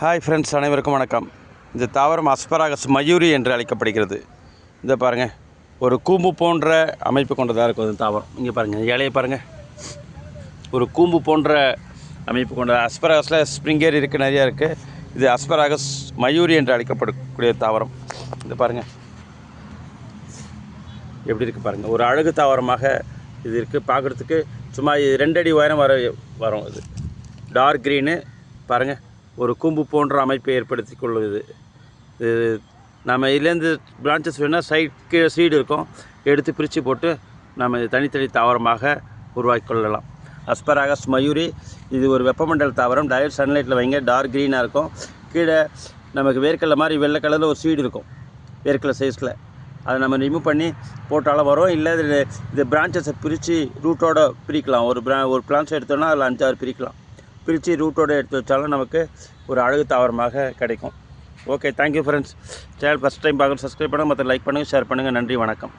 Hi friends, அனைவருக்கும் வணக்கம். இந்த தாவரம் அஸ்பராகஸ் மயூரி என்று அழைக்கப்படுகிறது. இதை பாருங்கள், ஒரு கூம்பு போன்ற அமைப்பு கொண்டதாக இருக்கும் இந்த தாவரம். இங்கே பாருங்கள், இலையை பாருங்கள், ஒரு கூம்பு போன்ற அமைப்பு கொண்டது. அஸ்பராகஸில் ஸ்ப்ரிங்கேர் இருக்குது, நிறையா இருக்குது. இது அஸ்பராகஸ் மயூரி என்று அழைக்கப்படக்கூடிய தாவரம். இதை பாருங்கள் எப்படி இருக்குது பாருங்கள். ஒரு அழகு தாவரமாக இது இருக்குது. பார்க்குறதுக்கு சும்மா 2 அடி உயரம் வரும். இது டார்க் க்ரீனு பாருங்கள், ஒரு கூம்பு போன்ற அமைப்பை ஏற்படுத்தி கொள்ளுது. இது நம்ம இதுலேருந்து பிரான்ச்சஸ் வேணால் கீழே சீடு இருக்கும், எடுத்து பிரித்து போட்டு நம்ம தனித்தனி தாவரமாக உருவாக்கி கொள்ளலாம். அஸ்பராகஸ் மயூரி இது ஒரு வெப்பமண்டல தாவரம். டைரக்ட் சன்லைட்டில் வைங்க, டார்க் க்ரீனாக இருக்கும். கீழே நமக்கு வேர்க்கடலை மாதிரி வெள்ளை கலரில் ஒரு சீடு இருக்கும், வேர்க்கடலை சைஸில். அதை நம்ம ரிமூவ் பண்ணி போட்டாலும் வரும். இல்லை இது பிரான்ச்சஸை பிரித்து ரூட்டோடு பிரிக்கலாம். ஒரு பிளான்ஸ் எடுத்தோன்னா அதில் 5-6 பிரிக்கலாம். பிரித்து ரூட்டோடு எடுத்து வச்சாலும் நமக்கு ஒரு அழகு தாவரமாக கிடைக்கும். Okay, thank you friends. Channel first time பார்க்க சப்ஸ்கிரைப் பண்ணுங்கள், மற்ற லைக் பண்ணுங்கள், ஷேர் பண்ணுங்கள். நன்றி, வணக்கம்.